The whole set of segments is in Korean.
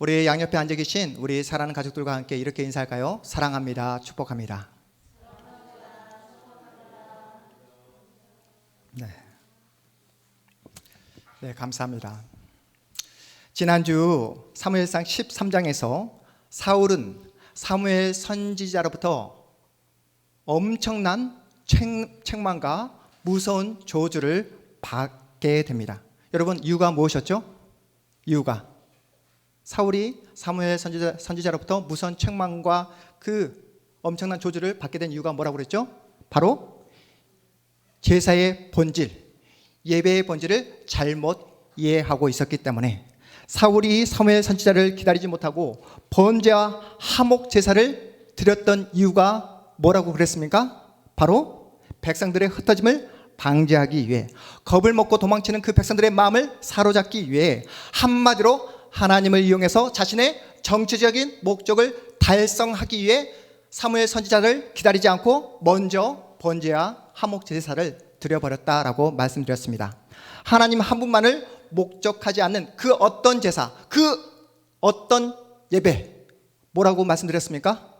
우리 양옆에 앉아 계신 우리 사랑하는 가족들과 함께 이렇게 인사할까요? 사랑합니다. 축복합니다. 네, 감사합니다. 지난주 사무엘상 13장에서 사울은 사무엘 선지자로부터 엄청난 책망과 무서운 저주를 받게 됩니다. 여러분, 이유가 무엇이었죠? 이유가 사울이 사무엘 선지자로부터 무서운 책망과 그 엄청난 저주를 받게 된 이유가 뭐라고 그랬죠? 바로 제사의 본질, 예배의 본질을 잘못 이해하고 있었기 때문에 사울이 사무엘 선지자를 기다리지 못하고 번제와 화목 제사를 드렸던 이유가 뭐라고 그랬습니까? 바로 백성들의 흩어짐을 방지하기 위해, 겁을 먹고 도망치는 그 백성들의 마음을 사로잡기 위해, 한마디로 하나님을 이용해서 자신의 정치적인 목적을 달성하기 위해 사무엘 선지자를 기다리지 않고 먼저 번제와 화목 제사를 드려버렸다라고 말씀드렸습니다. 하나님 한 분만을 목적하지 않는 그 어떤 제사, 그 어떤 예배, 뭐라고 말씀드렸습니까?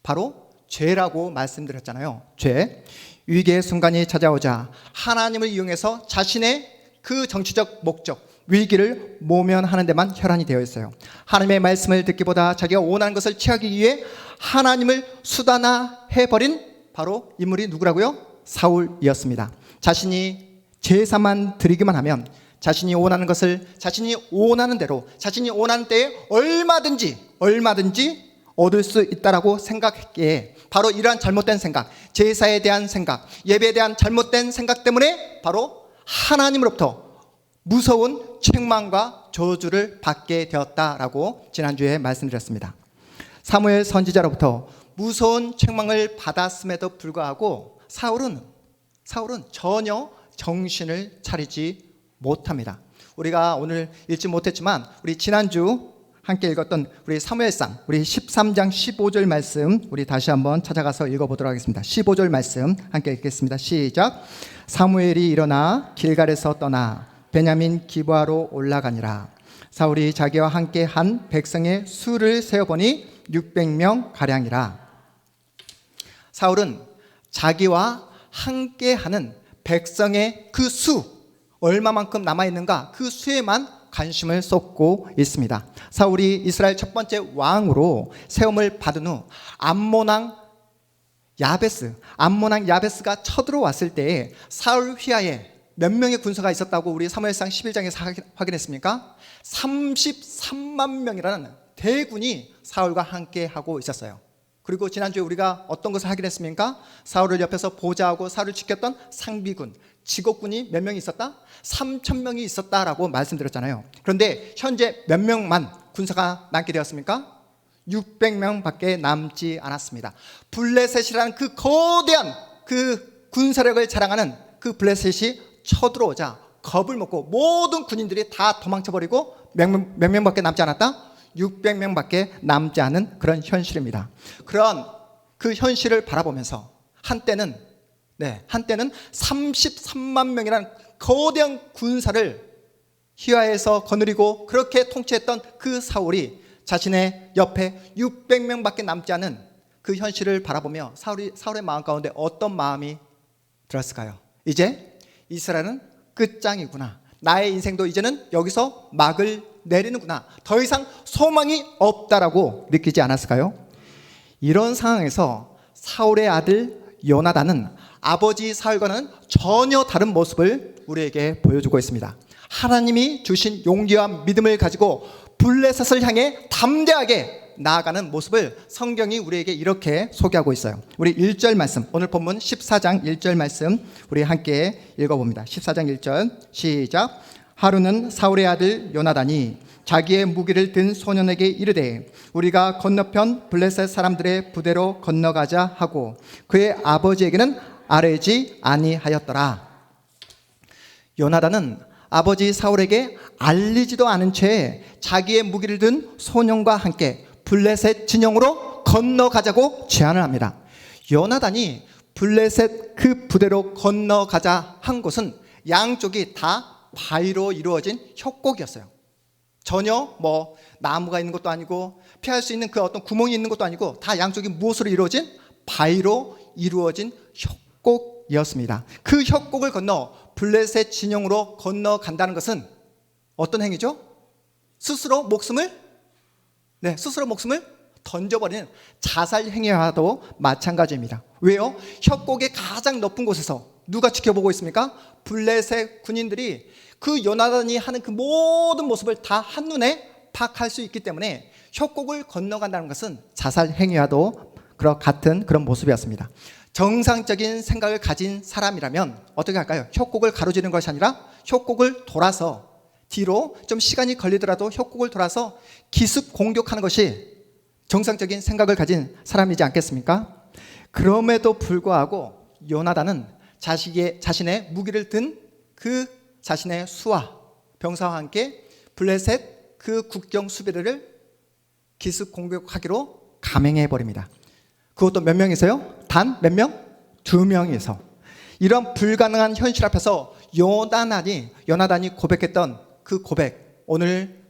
바로 죄라고 말씀드렸잖아요. 죄. 위기의 순간이 찾아오자 하나님을 이용해서 자신의 그 정치적 목적, 위기를 모면하는 데만 혈안이 되어 있어요. 하나님의 말씀을 듣기보다 자기가 원하는 것을 취하기 위해 하나님을 수단화해버린 바로 인물이 누구라고요? 사울이었습니다. 자신이 제사만 드리기만 하면 자신이 원하는 것을 자신이 원하는 대로, 자신이 원하는 때에 얼마든지 얻을 수 있다라고 생각했기에 바로 이러한 잘못된 생각, 제사에 대한 생각, 예배에 대한 잘못된 생각 때문에 바로 하나님으로부터 무서운 책망과 저주를 받게 되었다라고 지난주에 말씀드렸습니다. 사무엘 선지자로부터 무서운 책망을 받았음에도 불구하고 사울은 전혀 정신을 차리지 못합니다. 우리가 오늘 읽지 못했지만 우리 지난주 함께 읽었던 우리 사무엘상 우리 13장 15절 말씀 우리 다시 한번 찾아가서 읽어보도록 하겠습니다. 15절 말씀 함께 읽겠습니다. 시작. 사무엘이 일어나 길갈에서 떠나 베냐민 기브아로 올라가니라. 사울이 자기와 함께 한 백성의 수를 세어보니 600명 가량이라. 사울은 자기와 함께하는 백성의 그 수, 얼마만큼 남아있는가, 그 수에만 관심을 쏟고 있습니다. 사울이 이스라엘 첫 번째 왕으로 세움을 받은 후 암몬 왕 야베스가 쳐들어왔을 때에 사울 휘하에 몇 명의 군사가 있었다고 우리 사무엘상 11장에서 확인했습니까? 33만 명이라는 대군이 사울과 함께 하고 있었어요. 그리고 지난주에 우리가 어떤 것을 확인했습니까? 사울을 옆에서 보좌하고 사울을 지켰던 상비군, 직업군이 몇 명이 있었다? 3,000명이 있었다라고 말씀드렸잖아요. 그런데 현재 몇 명만 군사가 남게 되었습니까? 600명밖에 남지 않았습니다. 블레셋이라는 그 거대한 그 군사력을 자랑하는 그 블레셋이 쳐들어오자 겁을 먹고 모든 군인들이 다 도망쳐버리고 몇 명밖에 남지 않았다? 600명밖에 남지 않은 그런 현실입니다. 그런 그 현실을 바라보면서 한때는 33만 명이라는 거대한 군사를 휘하에서 거느리고 그렇게 통치했던 그 사울이 자신의 옆에 600명밖에 남지 않은 그 현실을 바라보며 사울의 마음 가운데 어떤 마음이 들었을까요? 이제 이스라엘은 끝장이구나. 나의 인생도 이제는 여기서 막을 내리는구나. 더 이상 소망이 없다라고 느끼지 않았을까요? 이런 상황에서 사울의 아들 요나단은 아버지 사울과는 전혀 다른 모습을 우리에게 보여주고 있습니다. 하나님이 주신 용기와 믿음을 가지고 블레셋을 향해 담대하게 나아가는 모습을 성경이 우리에게 이렇게 소개하고 있어요. 우리 1절 말씀, 오늘 본문 14장 1절 말씀 우리 함께 읽어봅니다. 14장 1절 시작. 하루는 사울의 아들 요나단이 자기의 무기를 든 소년에게 이르되 우리가 건너편 블레셋 사람들의 부대로 건너가자 하고 그의 아버지에게는 아뢰지 아니하였더라. 요나단은 아버지 사울에게 알리지도 않은 채 자기의 무기를 든 소년과 함께 블레셋 진영으로 건너가자고 제안을 합니다. 요나단이 블레셋 그 부대로 건너가자 한 곳은 양쪽이 다 바위로 이루어진 협곡이었어요. 전혀 뭐 나무가 있는 것도 아니고 피할 수 있는 그 어떤 구멍이 있는 것도 아니고 다 양쪽이 무엇으로 이루어진? 바위로 이루어진 협곡이었습니다. 그 협곡을 건너 블레셋 진영으로 건너간다는 것은 어떤 행위죠? 스스로 목숨을 던져버리는 자살 행위와도 마찬가지입니다. 왜요? 협곡의 가장 높은 곳에서 누가 지켜보고 있습니까? 블레셋 군인들이 그 요나단이 하는 그 모든 모습을 다 한눈에 파악할 수 있기 때문에 협곡을 건너간다는 것은 자살 행위와도 같은 그런 모습이었습니다. 정상적인 생각을 가진 사람이라면 어떻게 할까요? 협곡을 가로지르는 것이 아니라 협곡을 돌아서 뒤로 좀 시간이 걸리더라도 협곡을 돌아서 기습 공격하는 것이 정상적인 생각을 가진 사람이지 않겠습니까? 그럼에도 불구하고 요나단은 자신의 무기를 든 그 자신의 수와 병사와 함께 블레셋 그 국경 수비대를 기습 공격하기로 감행해 버립니다. 그것도 몇 명이서요? 단 몇 명? 2명이서. 이런 불가능한 현실 앞에서 요나단이 고백했던 그 고백, 오늘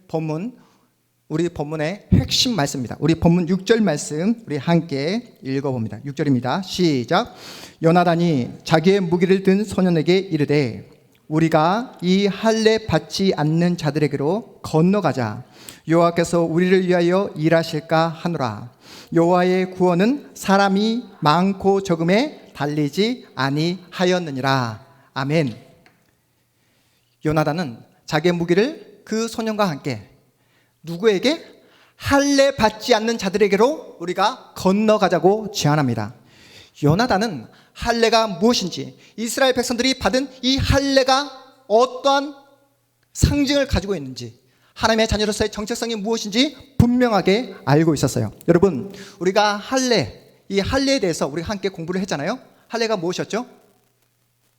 우리 본문의 핵심 말씀입니다. 우리 본문 6절 말씀 우리 함께 읽어봅니다. 6절입니다. 시작. 요나단이 자기의 무기를 든 소년에게 이르되 우리가 이 할례 받지 않는 자들에게로 건너가자. 여호와께서 우리를 위하여 일하실까 하노라. 여호와의 구원은 사람이 많고 적음에 달리지 아니하였느니라. 아멘. 요나단은 자기의 무기를 그 소년과 함께 누구에게? 할례 받지 않는 자들에게로 우리가 건너가자고 제안합니다. 요나단은 할례가 무엇인지, 이스라엘 백성들이 받은 이 할례가 어떠한 상징을 가지고 있는지, 하나님의 자녀로서의 정체성이 무엇인지 분명하게 알고 있었어요. 여러분, 우리가 이 할례에 대해서 우리가 함께 공부를 했잖아요. 할례가 무엇이었죠?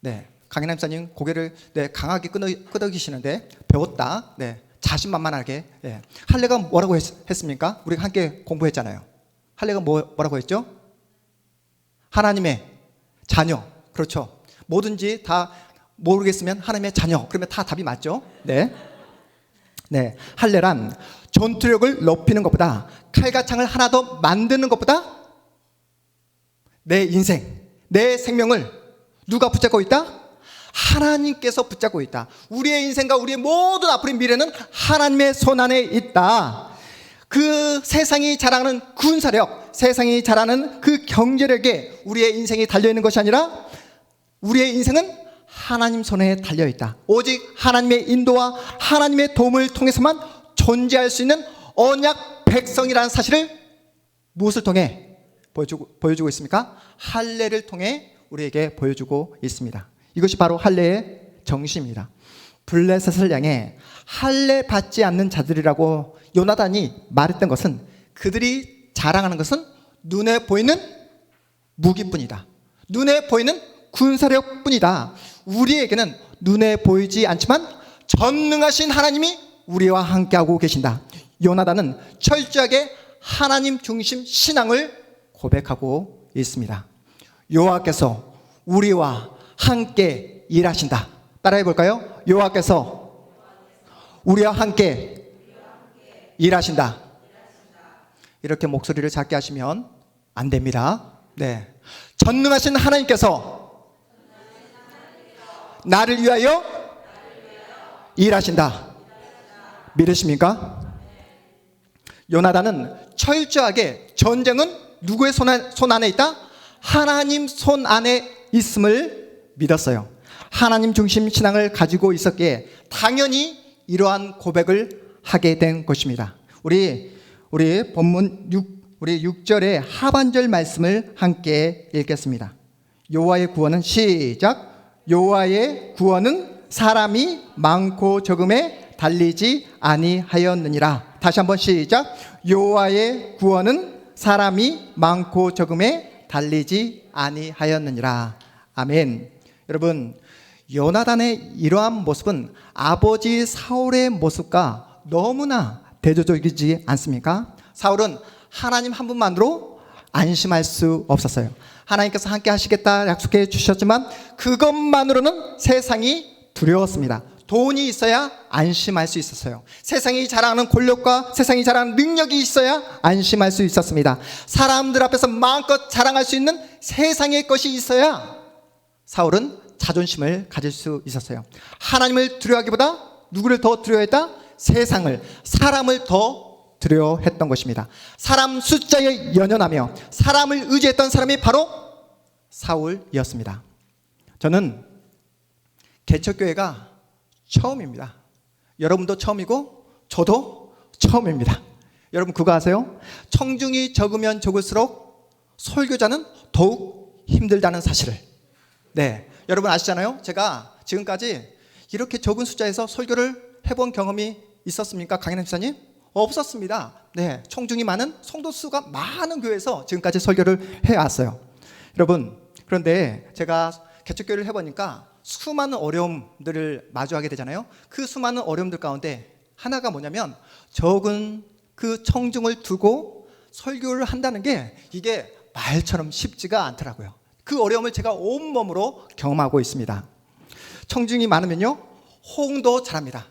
네, 강인남 목사님 고개를 강하게 끄덕이시는데 배웠다. 네, 자신만만하게. 네. 할례가 뭐라고 했습니까? 우리가 함께 공부했잖아요. 할례가 뭐라고 했죠? 하나님의 자녀. 그렇죠. 뭐든지 다 모르겠으면 하나님의 자녀. 그러면 다 답이 맞죠? 네. 네. 할례란 전투력을 높이는 것보다, 칼가창을 하나 더 만드는 것보다 내 인생, 내 생명을 누가 붙잡고 있다? 하나님께서 붙잡고 있다. 우리의 인생과 우리의 모든 앞으로의 미래는 하나님의 손 안에 있다. 그 세상이 자랑하는 군사력, 세상이 자랑하는 그 경제력에 우리의 인생이 달려있는 것이 아니라 우리의 인생은 하나님 손에 달려있다. 오직 하나님의 인도와 하나님의 도움을 통해서만 존재할 수 있는 언약 백성이라는 사실을 무엇을 통해 보여주고 있습니까? 할례를 통해 우리에게 보여주고 있습니다. 이것이 바로 할례의 정신입니다. 블레셋을 향해 할례 받지 않는 자들이라고 요나단이 말했던 것은, 그들이 자랑하는 것은 눈에 보이는 무기뿐이다. 눈에 보이는 군사력뿐이다. 우리에게는 눈에 보이지 않지만 전능하신 하나님이 우리와 함께하고 계신다. 요나단은 철저하게 하나님 중심 신앙을 고백하고 있습니다. 여호와께서 우리와 함께 일하신다. 따라해 볼까요? 여호와께서 우리와 함께 일하신다. 이렇게 목소리를 작게 하시면 안 됩니다. 네. 전능하신 하나님께서 나를 위하여 일하신다. 믿으십니까? 요나단은 철저하게 전쟁은 누구의 손 안에 있다? 하나님 손 안에 있음을 믿었어요. 하나님 중심 신앙을 가지고 있었기에 당연히 이러한 고백을 하게 된 것입니다. 우리 본문 6절의 하반절 말씀을 함께 읽겠습니다. 여호와의 구원은, 시작. 여호와의 구원은 사람이 많고 적음에 달리지 아니하였느니라. 다시 한번 시작. 여호와의 구원은 사람이 많고 적음에 달리지 아니하였느니라. 아멘. 여러분, 요나단의 이러한 모습은 아버지 사울의 모습과 너무나 대조적이지 않습니까? 사울은 하나님 한 분만으로 안심할 수 없었어요. 하나님께서 함께 하시겠다 약속해 주셨지만 그것만으로는 세상이 두려웠습니다. 돈이 있어야 안심할 수 있었어요. 세상이 자랑하는 권력과 세상이 자랑하는 능력이 있어야 안심할 수 있었습니다. 사람들 앞에서 마음껏 자랑할 수 있는 세상의 것이 있어야 사울은 자존심을 가질 수 있었어요. 하나님을 두려워하기보다 누구를 더 두려워했다? 세상을, 사람을 더 두려워했던 것입니다. 사람 숫자에 연연하며 사람을 의지했던 사람이 바로 사울이었습니다. 저는 개척교회가 처음입니다. 여러분도 처음이고 저도 처음입니다. 여러분 그거 아세요? 청중이 적으면 적을수록 설교자는 더욱 힘들다는 사실을. 네, 여러분 아시잖아요. 제가 지금까지 이렇게 적은 숫자에서 설교를 해본 경험이 있었습니까? 강인환 집사님? 없었습니다. 네, 청중이 많은, 성도 수가 많은 교회에서 지금까지 설교를 해왔어요. 여러분, 그런데 제가 개척교회를 해보니까 수많은 어려움들을 마주하게 되잖아요. 그 수많은 어려움들 가운데 하나가 뭐냐면 적은 그 청중을 두고 설교를 한다는 게 이게 말처럼 쉽지가 않더라고요. 그 어려움을 제가 온몸으로 경험하고 있습니다. 청중이 많으면요, 호응도 잘합니다.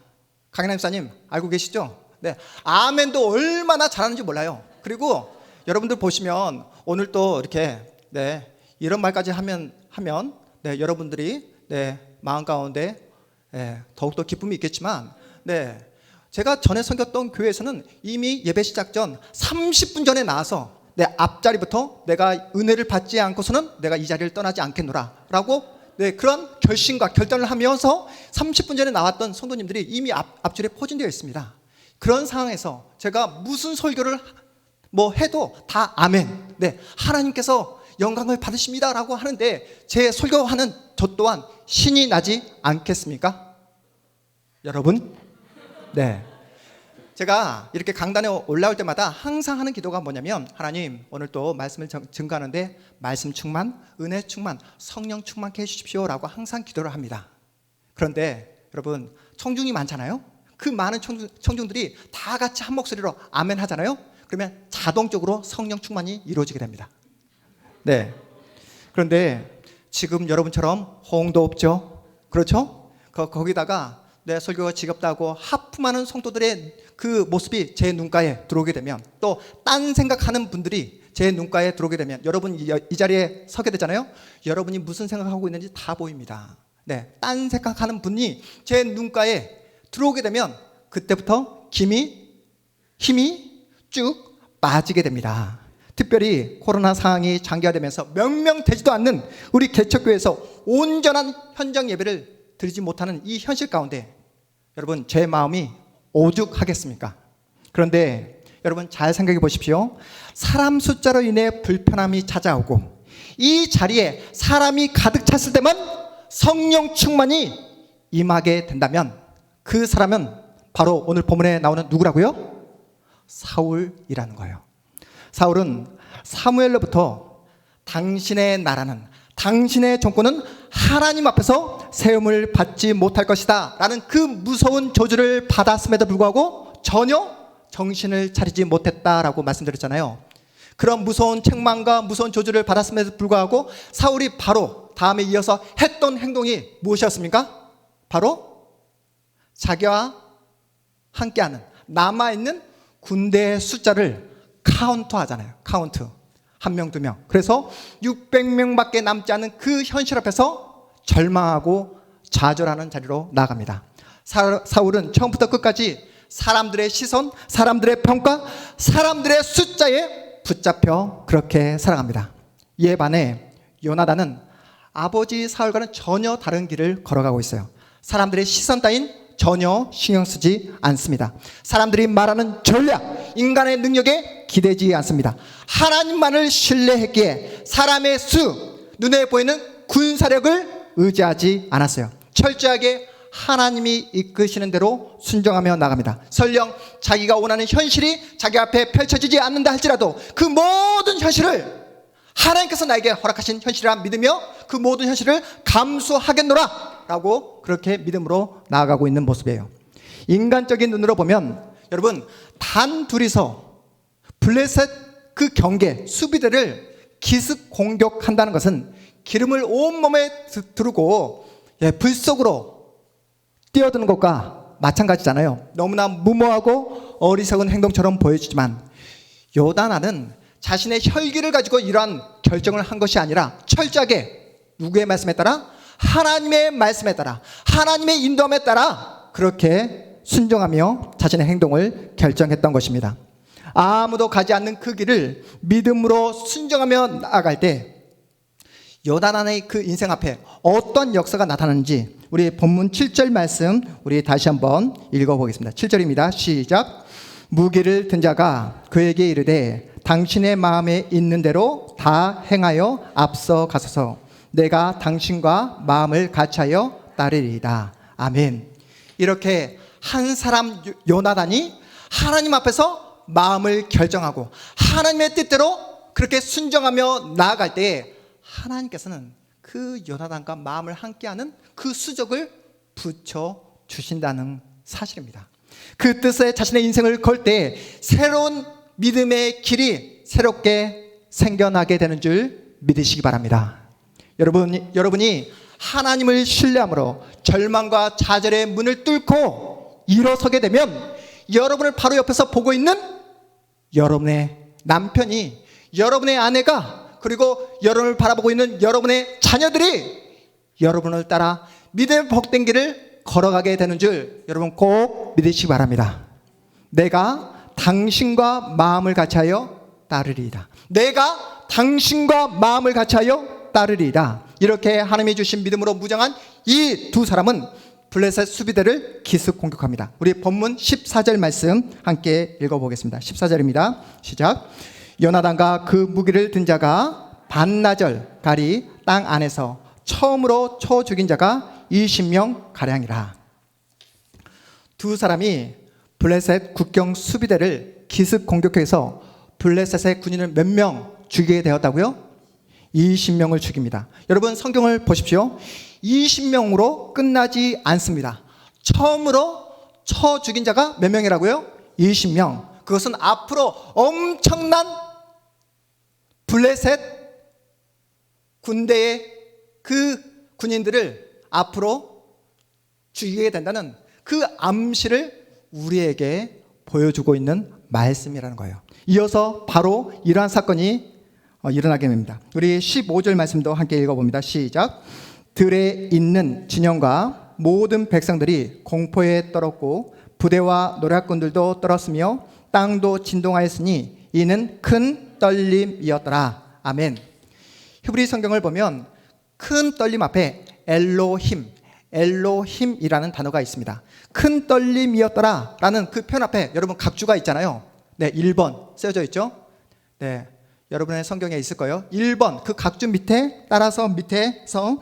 강인환 집사님 알고 계시죠? 네, 아멘도 얼마나 잘하는지 몰라요. 그리고 여러분들 보시면 오늘 또 이렇게 이런 말까지 하면 여러분들이 마음 가운데 더욱더 기쁨이 있겠지만 제가 전에 섬겼던 교회에서는 이미 예배 시작 전 30분 전에 나와서 내 앞자리부터 내가 은혜를 받지 않고서는 내가 이 자리를 떠나지 않겠노라 라고 그런 결심과 결단을 하면서 30분 전에 나왔던 성도님들이 이미 앞줄에 포진되어 있습니다. 그런 상황에서 제가 무슨 설교를 해도 다 아멘, 하나님께서 영광을 받으십니다 라고 하는데 제 설교하는 저 또한 신이 나지 않겠습니까? 여러분? 제가 이렇게 강단에 올라올 때마다 항상 하는 기도가 뭐냐면, 하나님 오늘 또 말씀을 증거하는데 말씀 충만, 은혜 충만, 성령 충만케 해주십시오 라고 항상 기도를 합니다. 그런데 여러분, 청중이 많잖아요. 그 많은 청중들이 다 같이 한 목소리로 아멘 하잖아요. 그러면 자동적으로 성령 충만이 이루어지게 됩니다. 그런데 지금 여러분처럼 호응도 없죠. 그렇죠? 거기다가 내 설교가 지겹다고 하품하는 성도들의 그 모습이 제 눈가에 들어오게 되면, 또 딴 생각하는 분들이 제 눈가에 들어오게 되면, 여러분 이 자리에 서게 되잖아요. 여러분이 무슨 생각하고 있는지 다 보입니다. 딴 생각하는 분이 제 눈가에 들어오게 되면 그때부터 힘이 쭉 빠지게 됩니다. 특별히 코로나 상황이 장기화되면서 명명되지도 않는 우리 개척교회에서 온전한 현장 예배를 드리지 못하는 이 현실 가운데 여러분, 제 마음이 오죽하겠습니까? 그런데 여러분 잘 생각해 보십시오. 사람 숫자로 인해 불편함이 찾아오고 이 자리에 사람이 가득 찼을 때만 성령 충만이 임하게 된다면 그 사람은 바로 오늘 본문에 나오는 누구라고요? 사울이라는 거예요. 사울은 사무엘로부터 당신의 나라는, 당신의 정권은 하나님 앞에서 세움을 받지 못할 것이다 라는 그 무서운 저주를 받았음에도 불구하고 전혀 정신을 차리지 못했다라고 말씀드렸잖아요. 그런 무서운 책망과 무서운 저주를 받았음에도 불구하고 사울이 바로 다음에 이어서 했던 행동이 무엇이었습니까? 바로 자기와 함께하는 남아있는 군대의 숫자를 카운트 하잖아요. 카운트. 1명, 2명. 그래서 600명밖에 남지 않은 그 현실 앞에서 절망하고 좌절하는 자리로 나아갑니다. 사울은 처음부터 끝까지 사람들의 시선, 사람들의 평가, 사람들의 숫자에 붙잡혀 그렇게 살아갑니다. 이에 반해 요나단은 아버지 사울과는 전혀 다른 길을 걸어가고 있어요. 사람들의 시선 따윈 전혀 신경 쓰지 않습니다. 사람들이 말하는 전략, 인간의 능력에 기대지 않습니다. 하나님만을 신뢰했기에 사람의 수, 눈에 보이는 군사력을 의지하지 않았어요. 철저하게 하나님이 이끄시는 대로 순종하며 나갑니다. 설령 자기가 원하는 현실이 자기 앞에 펼쳐지지 않는다 할지라도 그 모든 현실을 하나님께서 나에게 허락하신 현실이라 믿으며 그 모든 현실을 감수하겠노라 라고 그렇게 믿음으로 나아가고 있는 모습이에요. 인간적인 눈으로 보면 여러분, 단 둘이서 블레셋 그 경계 수비대를 기습 공격한다는 것은 기름을 온몸에 두르고 불 속으로 뛰어드는 것과 마찬가지잖아요. 너무나 무모하고 어리석은 행동처럼 보여지지만 요나단은 자신의 혈기를 가지고 이러한 결정을 한 것이 아니라 철저하게 누구의 말씀에 따라? 하나님의 말씀에 따라, 하나님의 인도함에 따라 그렇게 순종하며 자신의 행동을 결정했던 것입니다. 아무도 가지 않는 그 길을 믿음으로 순종하며 나아갈 때 요나단의 그 인생 앞에 어떤 역사가 나타나는지 우리 본문 7절 말씀 우리 다시 한번 읽어보겠습니다. 7절입니다. 시작. 무기를 든 자가 그에게 이르되 당신의 마음에 있는 대로 다 행하여 앞서 가소서. 내가 당신과 마음을 같이하여 따르리이다. 아멘. 이렇게 한 사람 요나단이 하나님 앞에서 마음을 결정하고 하나님의 뜻대로 그렇게 순종하며 나아갈 때에 하나님께서는 그 요나단과 마음을 함께하는 그 수족을 붙여주신다는 사실입니다. 그 뜻에 자신의 인생을 걸 때 새로운 믿음의 길이 새롭게 생겨나게 되는 줄 믿으시기 바랍니다. 여러분이 하나님을 신뢰함으로 절망과 좌절의 문을 뚫고 일어서게 되면 여러분을 바로 옆에서 보고 있는 여러분의 남편이, 여러분의 아내가, 그리고 여러분을 바라보고 있는 여러분의 자녀들이 여러분을 따라 믿음의 복된 길을 걸어가게 되는 줄 여러분 꼭 믿으시기 바랍니다. 내가 당신과 마음을 같이하여 따르리이다. 내가 당신과 마음을 같이하여 따르리이다. 이렇게 하나님이 주신 믿음으로 무장한 이 두 사람은 블레셋 수비대를 기습 공격합니다. 우리 본문 14절 말씀 함께 읽어보겠습니다. 14절입니다. 시작. 요나단과 그 무기를 든 자가 반나절 가리 땅 안에서 처음으로 쳐 죽인 자가 20명 가량이라. 두 사람이 블레셋 국경 수비대를 기습 공격해서 블레셋의 군인을 몇 명 죽이게 되었다고요? 20명을 죽입니다. 여러분 성경을 보십시오. 20명으로 끝나지 않습니다. 처음으로 쳐 죽인 자가 몇 명이라고요? 20명. 그것은 앞으로 엄청난 블레셋 군대의 그 군인들을 앞으로 죽이게 된다는 그 암시를 우리에게 보여주고 있는 말씀이라는 거예요. 이어서 바로 이러한 사건이 일어나게 됩니다. 우리 15절 말씀도 함께 읽어봅니다. 시작. 들에 있는 진영과 모든 백성들이 공포에 떨었고 부대와 노략군들도 떨었으며 땅도 진동하였으니 이는 큰 떨림이었더라. 아멘. 히브리 성경을 보면 큰 떨림 앞에 엘로힘이라는 단어가 있습니다. 큰 떨림이었더라 라는 그 표현 앞에 여러분 각주가 있잖아요. 네, 1번 쓰여져 있죠. 네, 여러분의 성경에 있을 거예요. 1번 그 각주 밑에 따라서 밑에서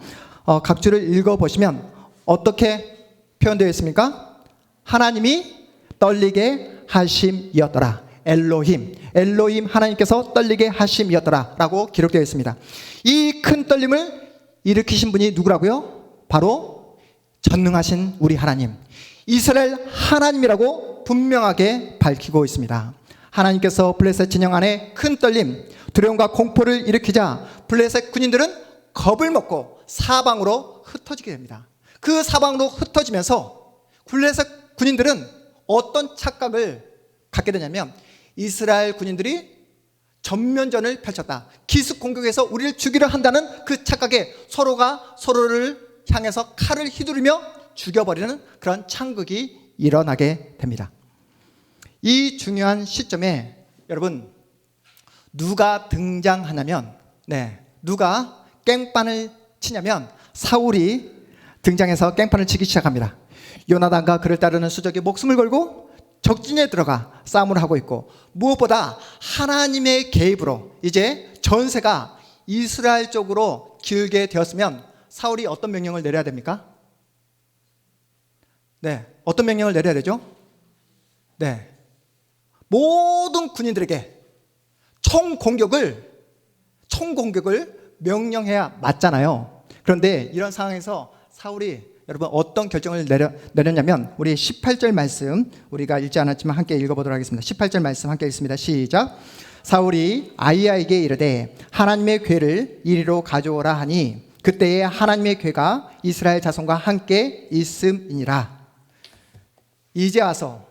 각주를 읽어보시면 어떻게 표현되어 있습니까? 하나님이 떨리게 하심이었더라. 엘로힘 하나님께서 떨리게 하심이었더라 라고 기록되어 있습니다. 이 큰 떨림을 일으키신 분이 누구라고요? 바로 전능하신 우리 하나님, 이스라엘 하나님이라고 분명하게 밝히고 있습니다. 하나님께서 블레셋 진영 안에 큰 떨림, 두려움과 공포를 일으키자 블레셋 군인들은 겁을 먹고 사방으로 흩어지게 됩니다. 그 사방으로 흩어지면서 블레셋 군인들은 어떤 착각을 갖게 되냐면 이스라엘 군인들이 전면전을 펼쳤다, 기습 공격해서 우리를 죽이려 한다는 그 착각에 서로가 서로를 향해서 칼을 휘두르며 죽여버리는 그런 창극이 일어나게 됩니다. 이 중요한 시점에 여러분 누가 등장하냐면 누가 깽판을 치냐면 사울이 등장해서 깽판을 치기 시작합니다. 요나단과 그를 따르는 수족이 목숨을 걸고 적진에 들어가 싸움을 하고 있고, 무엇보다 하나님의 개입으로 이제 전세가 이스라엘 쪽으로 기울게 되었으면 사울이 어떤 명령을 내려야 됩니까? 네, 어떤 명령을 내려야 되죠? 네, 모든 군인들에게 총공격을 명령해야 맞잖아요. 그런데 이런 상황에서 사울이 여러분 어떤 결정을 내렸냐면 우리 18절 말씀 우리가 읽지 않았지만 함께 읽어보도록 하겠습니다. 18절 말씀 함께 읽습니다. 시작. 사울이 아히야에게 이르되 하나님의 궤를 이리로 가져오라 하니 그때에 하나님의 궤가 이스라엘 자손과 함께 있음이니라. 이제 와서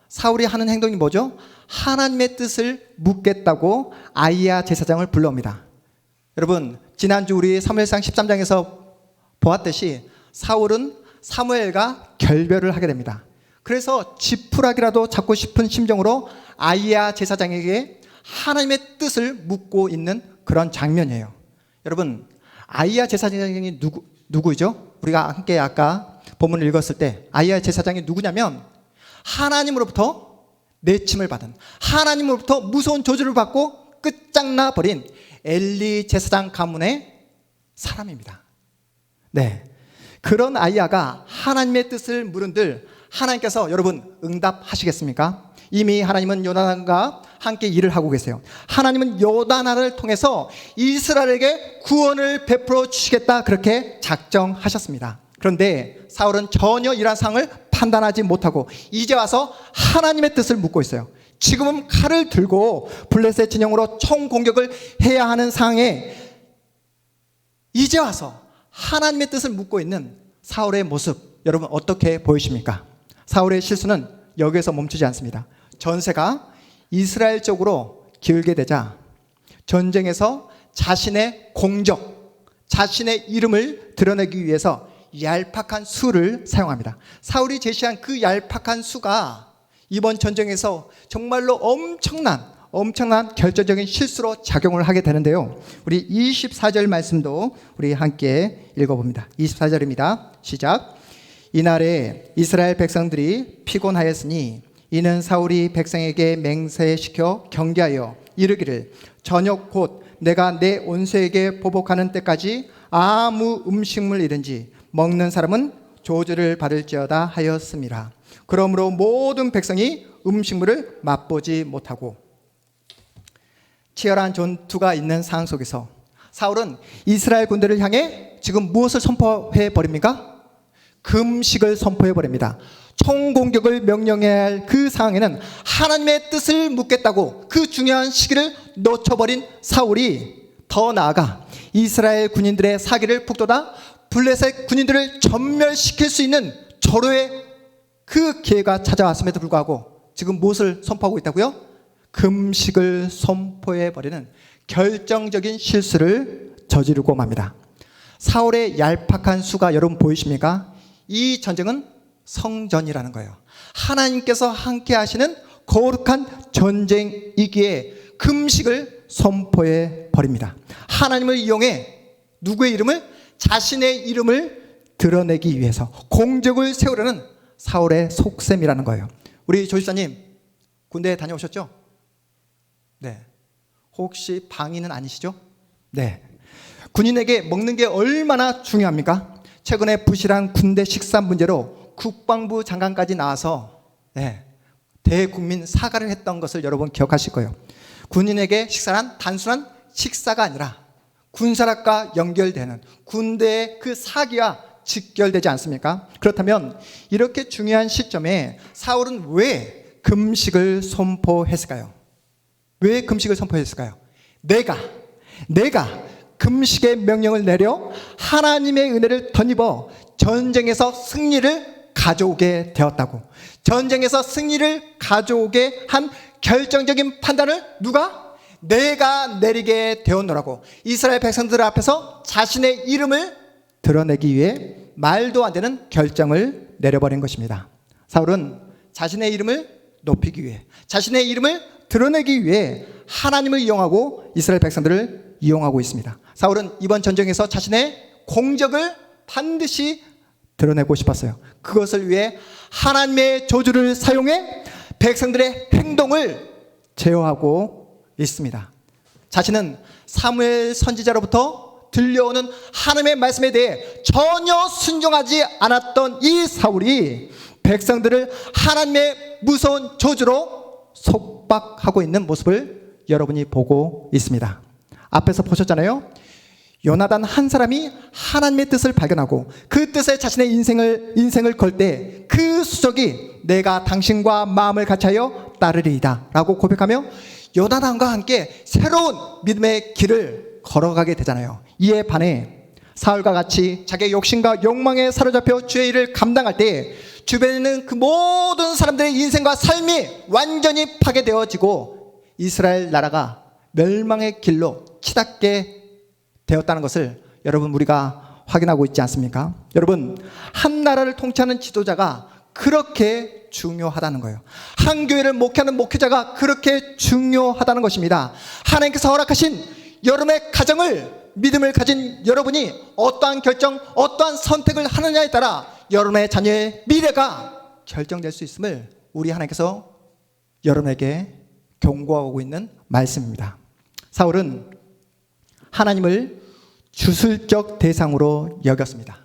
사울이 하는 행동이 뭐죠? 하나님의 뜻을 묻겠다고 아히야 제사장을 불러옵니다. 여러분, 지난주 우리 사무엘상 13장에서 보았듯이 사울은 사무엘과 결별을 하게 됩니다. 그래서 지푸라기라도 잡고 싶은 심정으로 아히야 제사장에게 하나님의 뜻을 묻고 있는 그런 장면이에요. 여러분, 아히야 제사장이 누구죠? 우리가 함께 아까 본문을 읽었을 때 아히야 제사장이 누구냐면 하나님으로부터 내침을 받은, 하나님으로부터 무서운 저주를 받고 끝장나 버린 엘리 제사장 가문의 사람입니다. 네, 그런 아히야가 하나님의 뜻을 물은들 하나님께서 여러분 응답하시겠습니까? 이미 하나님은 요나단과 함께 일을 하고 계세요. 하나님은 요나단을 통해서 이스라엘에게 구원을 베풀어 주시겠다 그렇게 작정하셨습니다. 그런데 사울은 전혀 이러한 상황을 판단하지 못하고 이제 와서 하나님의 뜻을 묻고 있어요. 지금은 칼을 들고 블레셋 진영으로 총공격을 해야 하는 상황에 이제 와서 하나님의 뜻을 묻고 있는 사울의 모습, 여러분 어떻게 보이십니까? 사울의 실수는 여기에서 멈추지 않습니다. 전세가 이스라엘 쪽으로 기울게 되자 전쟁에서 자신의 공적, 자신의 이름을 드러내기 위해서 얄팍한 수를 사용합니다. 사울이 제시한 그 얄팍한 수가 이번 전쟁에서 정말로 엄청난 결정적인 실수로 작용을 하게 되는데요. 우리 24절 말씀도 우리 함께 읽어봅니다. 24절입니다. 시작. 이날에 이스라엘 백성들이 피곤하였으니 이는 사울이 백성에게 맹세시켜 경계하여 이르기를 저녁 곧 내가 내 온수에게 보복하는 때까지 아무 음식물이든지 먹는 사람은 저주를 받을지어다 하였습니다. 그러므로 모든 백성이 음식물을 맛보지 못하고 치열한 전투가 있는 상황 속에서 사울은 이스라엘 군대를 향해 지금 무엇을 선포해 버립니까? 금식을 선포해 버립니다. 총공격을 명령해야 할 그 상황에는 하나님의 뜻을 묻겠다고 그 중요한 시기를 놓쳐버린 사울이 더 나아가 이스라엘 군인들의 사기를 북돋아 블레셋 군인들을 전멸시킬 수 있는 절호의 그 기회가 찾아왔음에도 불구하고 지금 무엇을 선포하고 있다고요? 금식을 선포해버리는 결정적인 실수를 저지르고 맙니다. 사울의 얄팍한 수가 여러분 보이십니까? 이 전쟁은 성전이라는 거예요. 하나님께서 함께 하시는 거룩한 전쟁이기에 금식을 선포해 버립니다. 하나님을 이용해 누구의 이름을? 자신의 이름을 드러내기 위해서 공적을 세우려는 사울의 속셈이라는 거예요. 우리 조집사님 군대에 다녀오셨죠? 네. 혹시 방위는 아니시죠? 네. 군인에게 먹는 게 얼마나 중요합니까? 최근에 부실한 군대 식사 문제로 국방부 장관까지 나와서 대국민 사과를 했던 것을 여러분 기억하실 거예요. 군인에게 식사란 단순한 식사가 아니라 군사력과 연결되는 군대의 그 사기와 직결되지 않습니까? 그렇다면 이렇게 중요한 시점에 사울은 왜 금식을 선포했을까요? 왜 금식을 선포했을까요? 내가 금식의 명령을 내려 하나님의 은혜를 덧입어 전쟁에서 승리를 가져오게 되었다고. 전쟁에서 승리를 가져오게 한 결정적인 판단을 누가? 내가 내리게 되었노라고. 이스라엘 백성들 앞에서 자신의 이름을 드러내기 위해 말도 안 되는 결정을 내려버린 것입니다. 사울은 자신의 이름을 높이기 위해, 자신의 이름을 드러내기 위해 하나님을 이용하고 이스라엘 백성들을 이용하고 있습니다. 사울은 이번 전쟁에서 자신의 공적을 반드시 드러내고 싶었어요. 그것을 위해 하나님의 저주를 사용해 백성들의 행동을 제어하고 있습니다. 자신은 사무엘 선지자로부터 들려오는 하나님의 말씀에 대해 전혀 순종하지 않았던 이 사울이 백성들을 하나님의 무서운 저주로 속박하고 있는 모습을 여러분이 보고 있습니다. 앞에서 보셨잖아요. 요나단 한 사람이 하나님의 뜻을 발견하고 그 뜻에 자신의 인생을 걸 때 그 수적이 내가 당신과 마음을 같이하여 따르리이다 라고 고백하며 요나단과 함께 새로운 믿음의 길을 걸어가게 되잖아요. 이에 반해 사울과 같이 자기의 욕심과 욕망에 사로잡혀 주의 일을 감당할 때 주변에 있는 그 모든 사람들의 인생과 삶이 완전히 파괴되어지고 이스라엘 나라가 멸망의 길로 치닫게 되었다는 것을 여러분 우리가 확인하고 있지 않습니까? 여러분, 한 나라를 통치하는 지도자가 그렇게 중요하다는 거예요. 한 교회를 목회하는 목회자가 그렇게 중요하다는 것입니다. 하나님께서 허락하신 여러분의 가정을, 믿음을 가진 여러분이 어떠한 결정, 어떠한 선택을 하느냐에 따라 여러분의 자녀의 미래가 결정될 수 있음을 우리 하나님께서 여러분에게 경고하고 있는 말씀입니다. 사울은 하나님을 주술적 대상으로 여겼습니다.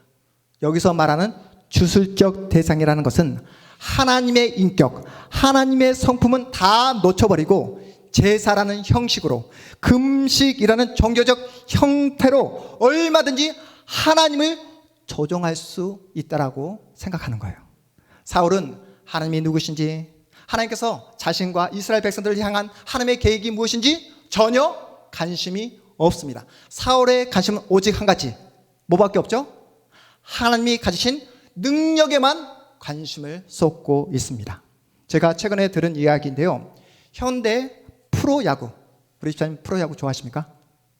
여기서 말하는 주술적 대상이라는 것은 하나님의 인격, 하나님의 성품은 다 놓쳐버리고 제사라는 형식으로, 금식이라는 종교적 형태로 얼마든지 하나님을 조종할 수 있다라고 생각하는 거예요. 사울은 하나님이 누구신지, 하나님께서 자신과 이스라엘 백성들을 향한 하나님의 계획이 무엇인지 전혀 관심이 없습니다. 사울의 관심은 오직 한 가지, 뭐밖에 없죠? 하나님이 가지신 능력에만 관심을 쏟고 있습니다. 제가 최근에 들은 이야기인데요, 현대 프로야구, 우리 집사님 프로야구 좋아하십니까?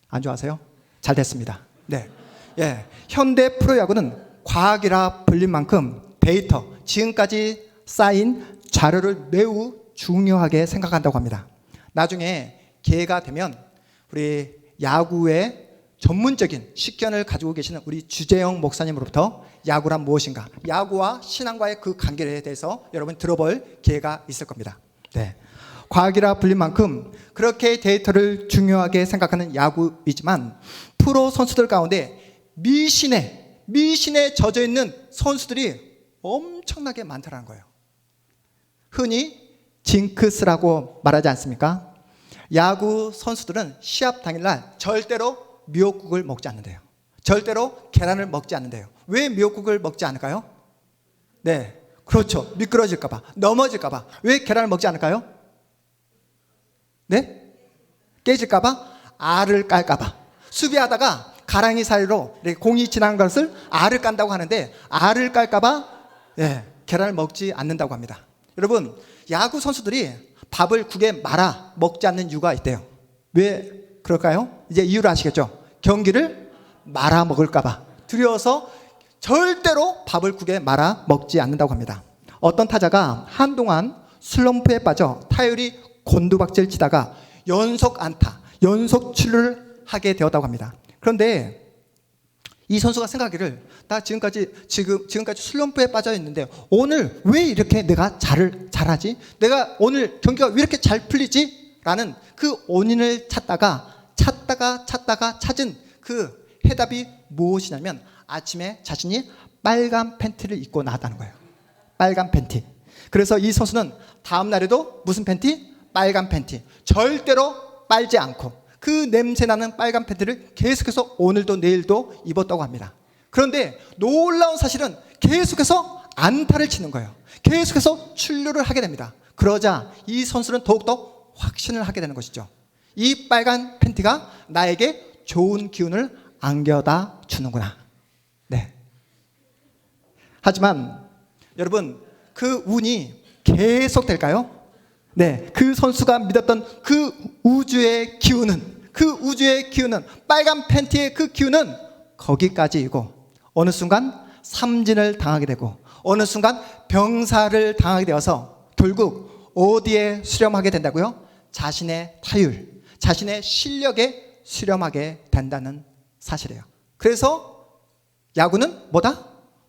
안 좋아하세요? 잘 됐습니다. 네, 현대 프로야구는 과학이라 불릴 만큼 데이터, 지금까지 쌓인 자료를 매우 중요하게 생각한다고 합니다. 나중에 기회가 되면 우리 야구의 전문적인 식견을 가지고 계시는 우리 주재영 목사님으로부터 야구란 무엇인가, 야구와 신앙과의 그 관계에 대해서 여러분 들어볼 기회가 있을 겁니다. 네, 과학이라 불린 만큼 그렇게 데이터를 중요하게 생각하는 야구이지만 프로 선수들 가운데 미신에 젖어 있는 선수들이 엄청나게 많다는 거예요. 흔히 징크스라고 말하지 않습니까? 야구 선수들은 시합 당일날 절대로 미역국을 먹지 않는데요. 절대로 계란을 먹지 않는데요. 왜 미역국을 먹지 않을까요? 네, 그렇죠. 미끄러질까봐, 넘어질까봐. 왜 계란을 먹지 않을까요? 네? 깨질까봐, 알을 깔까봐. 수비하다가 가랑이 사이로 공이 지나간 것을 알을 깐다고 하는데, 알을 깔까봐 계란을 먹지 않는다고 합니다. 여러분, 야구 선수들이 밥을 국에 말아 먹지 않는 이유가 있대요. 왜 그럴까요? 이제 이유를 아시겠죠? 경기를 말아 먹을까봐 두려워서 절대로 밥을 국에 말아 먹지 않는다고 합니다. 어떤 타자가 한동안 슬럼프에 빠져 타율이 곤두박질 치다가 연속 안타, 연속 출루를 하게 되었다고 합니다. 그런데 이 선수가 생각하기를, 나 지금까지 슬럼프에 빠져 있는데 오늘 왜 이렇게 내가 잘하지? 내가 오늘 경기가 왜 이렇게 잘 풀리지? 라는 그 원인을 찾다가 찾은 그 해답이 무엇이냐면 아침에 자신이 빨간 팬티를 입고 나왔다는 거예요. 빨간 팬티. 그래서 이 선수는 다음 날에도 무슨 팬티? 빨간 팬티. 절대로 빨지 않고 그 냄새나는 빨간 팬티를 계속해서 오늘도 내일도 입었다고 합니다. 그런데 놀라운 사실은 계속해서 안타를 치는 거예요. 계속해서 출루를 하게 됩니다. 그러자 이 선수는 더욱더 확신을 하게 되는 것이죠. 이 빨간 팬티가 나에게 좋은 기운을 안겨다 주는구나. 네. 하지만 여러분, 그 운이 계속 될까요? 네. 그 선수가 믿었던 그 우주의 기운은, 빨간 팬티의 그 기운은 거기까지이고, 어느 순간 삼진을 당하게 되고, 어느 순간 병사를 당하게 되어서 결국 어디에 수렴하게 된다고요? 자신의 타율, 자신의 실력에 수렴하게 된다는 사실이에요. 그래서 야구는 뭐다?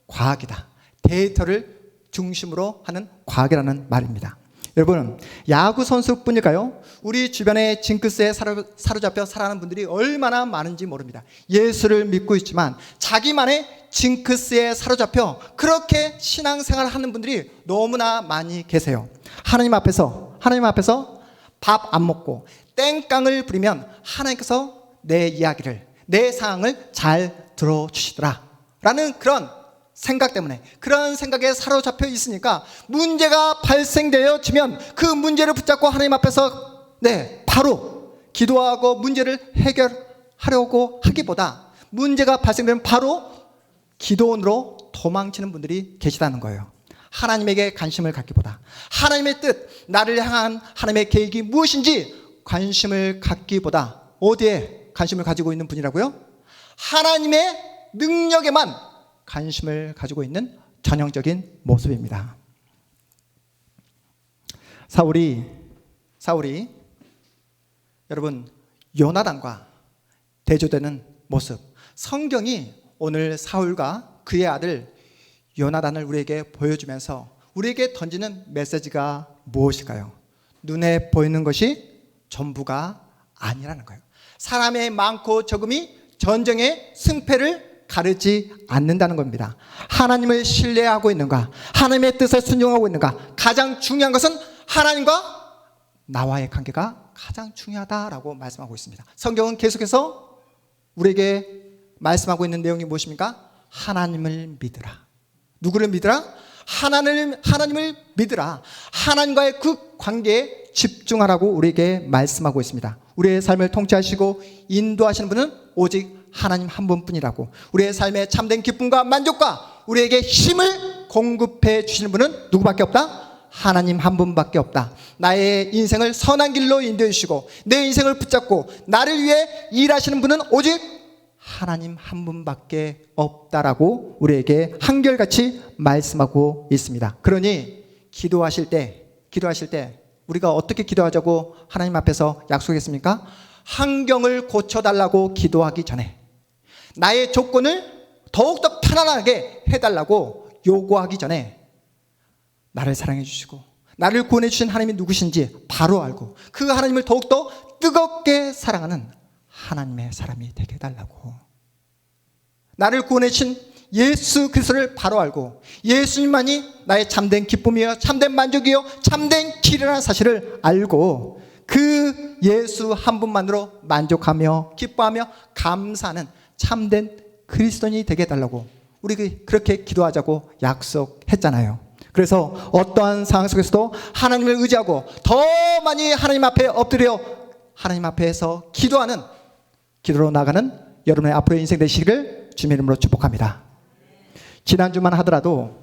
과학이다. 데이터를 중심으로 하는 과학이라는 말입니다. 여러분, 야구 선수뿐일까요? 우리 주변에 징크스에 사로잡혀 살아가는 분들이 얼마나 많은지 모릅니다. 예수를 믿고 있지만 자기만의 징크스에 사로잡혀 그렇게 신앙생활을 하는 분들이 너무나 많이 계세요. 하나님 앞에서 밥 안 먹고 땡깡을 부리면 하나님께서 내 이야기를, 내 상황을 잘 들어주시더라 라는 그런 생각 때문에, 그런 생각에 사로잡혀 있으니까 문제가 발생되어지면 그 문제를 붙잡고 하나님 앞에서 바로 기도하고 문제를 해결하려고 하기보다 문제가 발생되면 바로 기도원으로 도망치는 분들이 계시다는 거예요. 하나님에게 관심을 갖기보다, 하나님의 뜻, 나를 향한 하나님의 계획이 무엇인지 관심을 갖기보다 어디에 관심을 가지고 있는 분이라고요? 하나님의 능력에만 관심을 가지고 있는 전형적인 모습입니다. 사울이 여러분 요나단과 대조되는 모습, 성경이 오늘 사울과 그의 아들 요나단을 우리에게 보여주면서 우리에게 던지는 메시지가 무엇일까요? 눈에 보이는 것이 전부가 아니라는 거예요. 사람의 많고 적음이 전쟁의 승패를 가르지 않는다는 겁니다. 하나님을 신뢰하고 있는가, 하나님의 뜻을 순종하고 있는가, 가장 중요한 것은 하나님과 나와의 관계가 가장 중요하다라고 말씀하고 있습니다. 성경은 계속해서 우리에게 말씀하고 있는 내용이 무엇입니까? 하나님을 믿으라. 누구를 믿으라? 하나님을 믿으라. 하나님과의 그 관계에 집중하라고 우리에게 말씀하고 있습니다. 우리의 삶을 통치하시고 인도하시는 분은 오직 하나님 한 분뿐이라고, 우리의 삶에 참된 기쁨과 만족과 우리에게 힘을 공급해 주시는 분은 누구밖에 없다? 하나님 한 분밖에 없다. 나의 인생을 선한 길로 인도해 주시고 내 인생을 붙잡고 나를 위해 일하시는 분은 오직 하나님 한 분밖에 없다라고 우리에게 한결같이 말씀하고 있습니다. 그러니 기도하실 때 우리가 어떻게 기도하자고 하나님 앞에서 약속했습니까? 환경을 고쳐달라고 기도하기 전에, 나의 조건을 더욱더 편안하게 해달라고 요구하기 전에 나를 사랑해 주시고 나를 구원해 주신 하나님이 누구신지 바로 알고 그 하나님을 더욱더 뜨겁게 사랑하는 하나님의 사람이 되게 해달라고, 나를 구원해 주신 예수 그리스도를 바로 알고 예수님만이 나의 참된 기쁨이요 참된 만족이요 참된 길이라는 사실을 알고 그 예수 한 분만으로 만족하며 기뻐하며 감사하는 참된 그리스도인이 되게 해달라고 우리 그렇게 기도하자고 약속했잖아요. 그래서 어떠한 상황 속에서도 하나님을 의지하고 더 많이 하나님 앞에 엎드려 하나님 앞에서 기도로 나가는 여러분의 앞으로의 인생 되시기를 주님의 이름으로 축복합니다. 지난주만 하더라도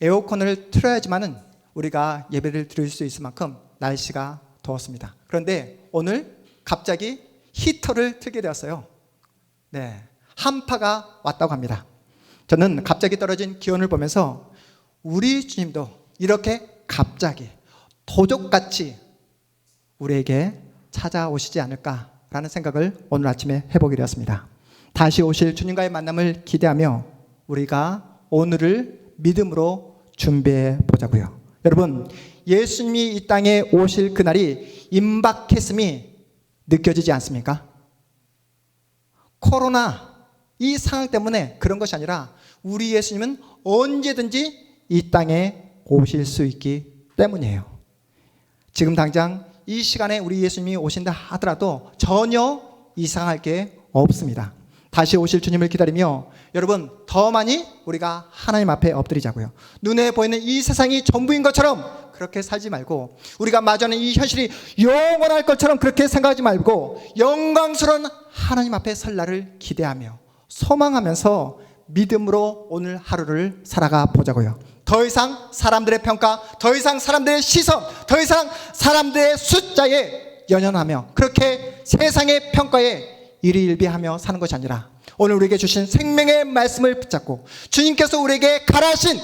에어컨을 틀어야지만은 우리가 예배를 드릴 수 있을 만큼 날씨가 더웠습니다. 그런데 오늘 갑자기 히터를 틀게 되었어요. 네, 한파가 왔다고 합니다. 저는 갑자기 떨어진 기온을 보면서 우리 주님도 이렇게 갑자기 도적같이 우리에게 찾아오시지 않을까라는 생각을 오늘 아침에 해보게 되었습니다. 다시 오실 주님과의 만남을 기대하며 우리가 오늘을 믿음으로 준비해 보자고요. 여러분, 예수님이 이 땅에 오실 그날이 임박했음이 느껴지지 않습니까? 코로나 이 상황 때문에 그런 것이 아니라 우리 예수님은 언제든지 이 땅에 오실 수 있기 때문이에요. 지금 당장 이 시간에 우리 예수님이 오신다 하더라도 전혀 이상할 게 없습니다. 다시 오실 주님을 기다리며 여러분 더 많이 우리가 하나님 앞에 엎드리자고요. 눈에 보이는 이 세상이 전부인 것처럼 그렇게 살지 말고, 우리가 마주하는 이 현실이 영원할 것처럼 그렇게 생각하지 말고 영광스러운 하나님 앞에 설 날을 기대하며 소망하면서 믿음으로 오늘 하루를 살아가 보자고요. 더 이상 사람들의 평가, 더 이상 사람들의 시선, 더 이상 사람들의 숫자에 연연하며 그렇게 세상의 평가에 일희일비하며 사는 것이 아니라 오늘 우리에게 주신 생명의 말씀을 붙잡고 주님께서 우리에게 가라하신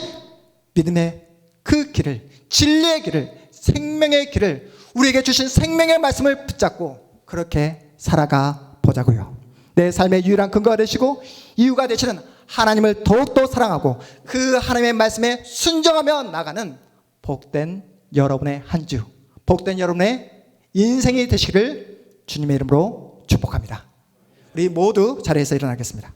믿음의 그 길을, 진리의 길을, 생명의 길을, 우리에게 주신 생명의 말씀을 붙잡고 그렇게 살아가 보자고요. 내 삶의 유일한 근거가 되시고 이유가 되시는 하나님을 더욱더 사랑하고 그 하나님의 말씀에 순종하며 나가는 복된 여러분의 한 주, 복된 여러분의 인생이 되시기를 주님의 이름으로 축복합니다. 우리 모두 자리에서 일어나겠습니다.